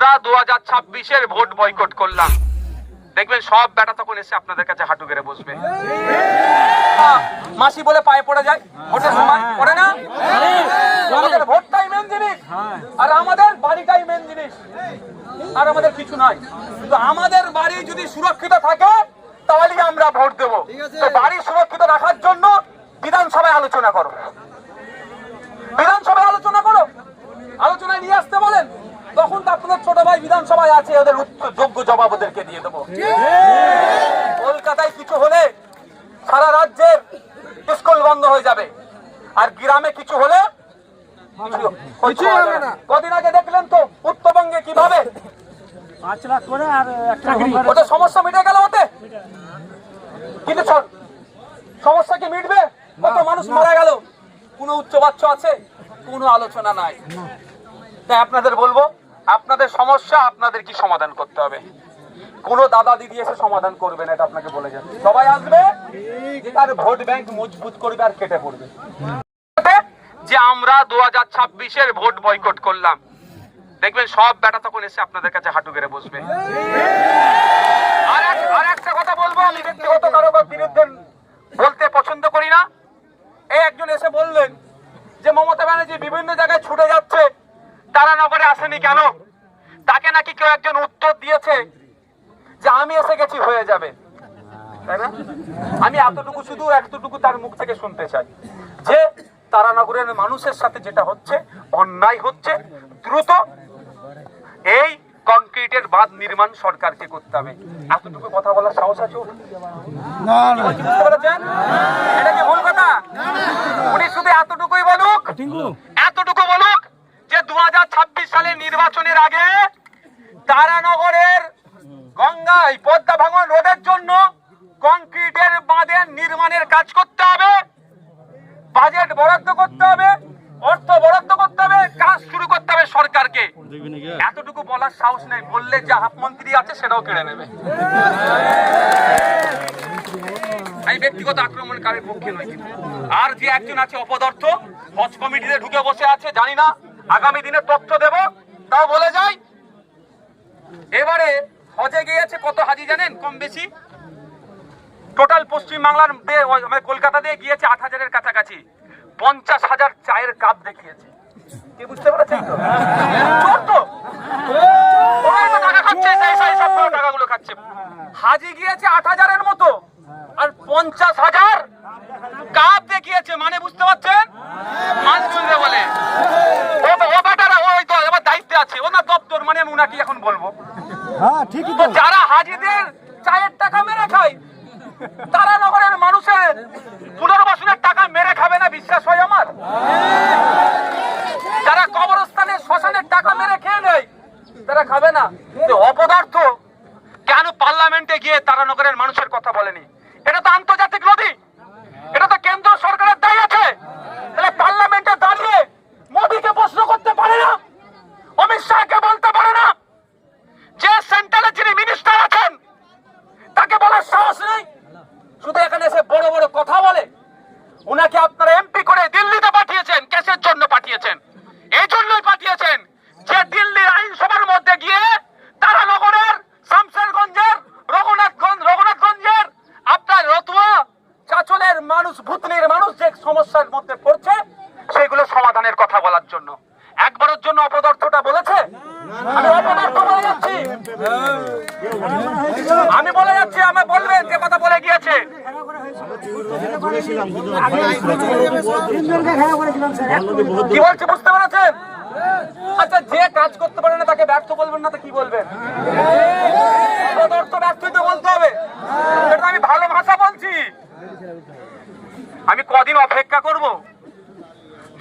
আমরা 2026-এর vote boycott করলাম, দেখবেন সব বেটা তখন এসে আপনাদের কাছে হাঁটু গেড়ে বসবে। মাসি বলে পায়ে পড়ে যায়, ভোটের সময় পড়ে না? আমাদের ভোটটাই মেন জিনিস, আর আমাদের বাড়িটাই মেন জিনিস, আর আমাদের কিছু নয়। কিন্তু আমাদের বাড়ি যদি সুরক্ষিত থাকে তাহলে আমরা ভোট দেবো। তো বাড়ি সুরক্ষিত রাখার জন্য বিধানসভায় আলোচনা করো, বিধানসভায় আলোচনা করো, আলোচনায় নিয়ে আসতে বলেন, তখন তো আপনাদের ছোট ভাই বিধানসভায় আছে, ওদের যোগ্য জবাব ওদেরকে দিয়ে দেবো। কলকাতায় কিছু হলে সারা রাজ্যের স্কুল বন্ধ হয়ে যাবে, আর গ্রামে কিছু হলে কদিন আগে দেখলেন তো উত্তরবঙ্গে কিভাবে 5 লাখ করে আর ওদের সমস্যা মিটে গেল ওতে, কিন্তু সমস্যা কি মিটবে? কত মানুষ মারা গেল, কোনো উচ্চবাচ্য আছে? কোনো আলোচনা নাই। তাই আপনাদের বলবো, আপনাদের সমস্যা আপনাদের কি সমাধান করতে হবে, কোনো দাদা দিদি এসে সমাধান করবে না, এটা আপনাকে বলে যাচ্ছে। সবাই আসবে যে তার ভোট ব্যাংক মজবুত করবে আর কেটে পড়বে। যে আমরা 2026-এর ভোট বয়কট করলাম, দেখবেন সব বেটা তখন এসে আপনাদের কাছে হাঁটু গেড়ে বসবে। আর একটা কথা বলবো, আমি ব্যক্তিগত কারো বিরুদ্ধে বলতে পছন্দ করি না। এই একজন এসে বললেন যে মমতা ব্যানার্জি বিভিন্ন জায়গায় ছুটে যাচ্ছে, তারানগরে আসেনি কেন? তাকে নাকি কেউ একজন উত্তর দিয়েছে যে আমি এসে গেছি, হয়ে যাবে, তাই না? আমি এতটুকু তার মুখ থেকে শুনতে চাই যে তারানগরের মানুষের সাথে যেটা হচ্ছে অন্যায় হচ্ছে, দ্রুত এই কংক্রিটের বাঁধ নির্মাণ সরকারকে করতে হবে। এতটুকু কথা বলার সাহস আছে? বুঝতে পেরেছেন? এটা কি ভুল কথা? উনি শুধু এতটুকুই বলুক, এতটুকু বলুক যে 2026 সালের নির্বাচনের আগে তারানগরের গঙ্গায় পদ্মা ভাঙন রোধের জন্য কংক্রিটের বাঁধের নির্মাণের কাজ করতে হবে, বাজেট বরাদ্দ করতে হবে, অর্থ বরাদ্দ করতে হবে, কাজ শুরু করতে হবে সরকারকে। এতটুকু বলার সাহস নেই, বললে যা হাফ মন্ত্রী আছে সেটাও কেড়ে নেবে। আমি ব্যক্তিগত আক্রমণকারীর পক্ষে নই, আর যে একজন আছে অপদার্থ, হজ কমিটিতে ঢুকে বসে আছে, জানি না আগামী দিনে তথ্য দেব, তাও বলে যাই এবারে হজে গিয়েছে কত হাজি জানেন? কম বেশি টোটাল পশ্চিম বাংলার কলকাতা দিয়ে গিয়েছে 8,000-এর কাছাকাছি। 50,000 চায়ের কাপ দেখিয়েছে। কি বুঝতে পেরেছেন তো? ওরাই তো টাকা খাচ্ছে, সেই সব টাকাগুলো খাচ্ছে। হাজি গিয়েছে 8,000-এর মতো, আর 50,000 কাপ দেখিয়েছে, মানে বুঝতে পারছেন? মাছ তুলবে বলে ও বেটারা, ওই তো এবার দায়িত্বে আছে, ওনার দপ্তর, মানে আমি উনাকে এখন বলবো। তো যারা হাজিদের চায়ের টাকা মেরে খায়, তারানগরের মানুষের পুনর্বাসনের টাকা মেরে খাবে না? বিশ্বাস হয় আমার। যারা কবরস্থানে শ্মশানের টাকা মেরে খেয়ে নেয়, তারা খাবে না? অপদার্থ কেন পার্লামেন্টে গিয়ে তারানগরের মানুষের কথা বলেনি? এটা তো আন্তর্জাতিক নদী, এটা তো কেন্দ্র সরকারের দায়ী আছে। তাহলে পার্লামেন্টে দাঁড়িয়ে মোদীকে প্রশ্ন করতে পারে না, অমিত শাহকে বলতে পারে না, যে সেন্ট্রালে যিনি মিনিস্টার আছেন তাকে বলার সাহস নেই? শুধু এখানে এসে বড় বড় কথা বলে। উনাকে আপনারা এমপি করে দিল্লিতে পাঠিয়েছেন, কেসের জন্য পাঠিয়েছেন। এই জন্যই পাঠিয়েছেন যে দিল্লির আইনসভার মধ্যে গিয়ে তারানগরের, শামশেরগঞ্জের, রঘুনাথগঞ্জের, আপনার রতুয়া, চাচলের মানুষ, ভুতনির মানুষ যে সমস্যার মধ্যে পড়ছে সেগুলো সমাধানের কথা বলার জন্য। একবারের জন্য অপদার্থটা বলেছে? আমি অপদার্থ বলে যাচ্ছি, আমি বলে যাচ্ছি, আমি বলবেন যে কথা বলে গিয়েছে। কি বলছি বুঝতে পেরেছেন? আচ্ছা, যে কাজ করতে পারে না তাকে ব্যর্থ বলবেন না তো কি বলবেন? অপদার্থ ব্যর্থই তো বলতে হবে। এটা আমি ভালো ভাষা বলছি। আমি কদিন অপেক্ষা করব,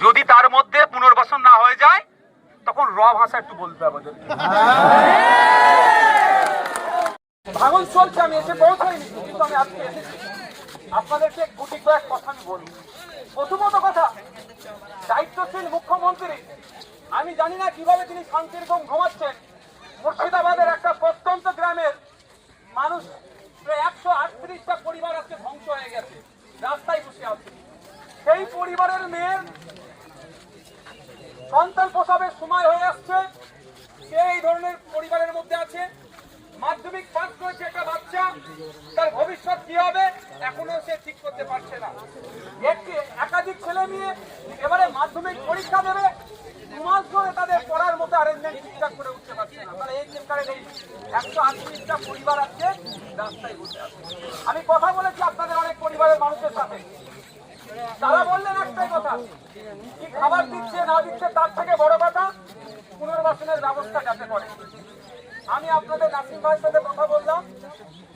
যদি তার মধ্যে পুনর্বাসন না হয়ে যায় তখন ভাষা একটু বলতে হবে। ভাঙন চলছে, আমি এসে পৌঁছাইনি, কিন্তু আমি আজকে আপনাদেরকে গুটি কয়েক কথা আমি বলবো। প্রথমত কথা, দায়িত্বশীল মুখ্যমন্ত্রী, আমি জানি না কিভাবে তিনি শান্তির ঘুম ঘুমাচ্ছেন। মুর্শিদাবাদের একটা প্রত্যন্ত গ্রামের মানুষ, প্রায় 138টা পরিবার আজকে ধ্বংস হয়ে গেছে, রাস্তায় বসে আছে। সেই পরিবারের মেয়ের সন্তান প্রসবের সময় হয়ে আসছে, সেই ধরনের এবারে মাধ্যমিক পরীক্ষা দেবে, 2 মাস ধরে তাদের পড়ার মতো অ্যারেঞ্জমেন্ট ঠিকঠাক করে উঠতে পারছে না। তাহলে এই সরকারের এই 180টা পরিবার আছে রাস্তায় বসে আছে। আমি কথা বলেছি আপনাদের অনেক পরিবারের মানুষের সাথে, তারা বললেন একটাই কথা, কি খাবার দিচ্ছে না দিচ্ছে তার থেকে বড় কথা পুনর্বাসনের ব্যবস্থা যাতে করে। আমি আপনাদের নাসিম ভাইয়ের সাথে কথা বললাম,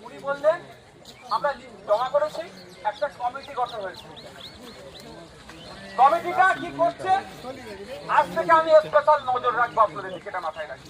উনি বললেন আমরা জমা করেছি, একটা কমিটি গঠন হয়েছে। কমিটিটা কি করছে, আজ থেকে আমি স্পেশাল নজর রাখবো আপনাদের দিকে, এটা মাথায় রাখবো।